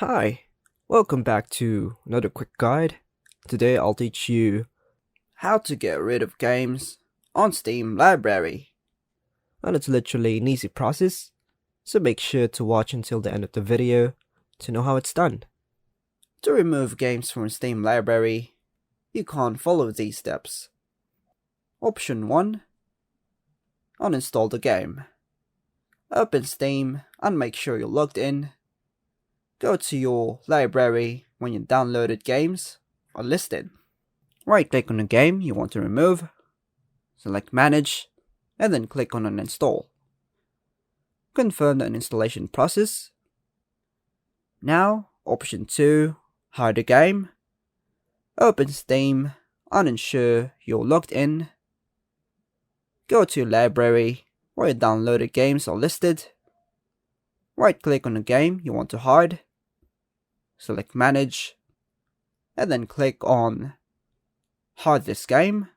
Hi, welcome back to another quick guide. Today I'll teach you how to get rid of games on Steam library. And it's literally an easy process, so make sure to watch until the end of the video to know how it's done. To remove games from Steam library, you can follow these steps. Option 1. Uninstall the game. Open Steam and make sure you're logged in. Go to your library when your downloaded games are listed. Right-click on the game you want to remove, select Manage, and then click on Uninstall. Confirm the installation process. Now, Option 2, hide the game. Open Steam and ensure you're logged in. Go to your library where your downloaded games are listed. Right-click on the game you want to hide. Select Manage, and then click on Hide this game.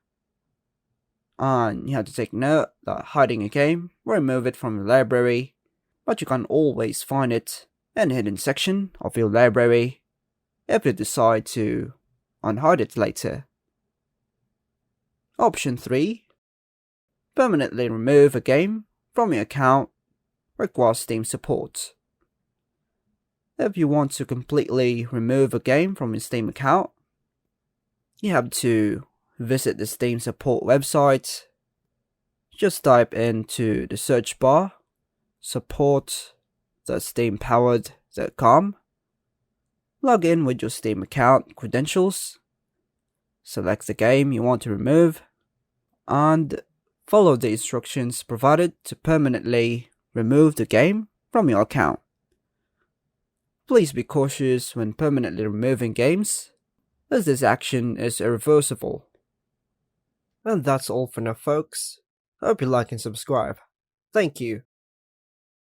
And you have to take note that hiding a game will remove it from your library, but you can always find it in a hidden section of your library if you decide to unhide it later. Option 3. Permanently remove a game from your account requires Steam support. If you want to completely remove a game from your Steam account, you have to visit the Steam support website. Just type into the search bar support.steampowered.com. Log in with your Steam account credentials. Select the game you want to remove and follow the instructions provided to permanently remove the game from your account. Please be cautious when permanently removing games, as this action is irreversible. And that's all for now, folks. Hope you like and subscribe. Thank you.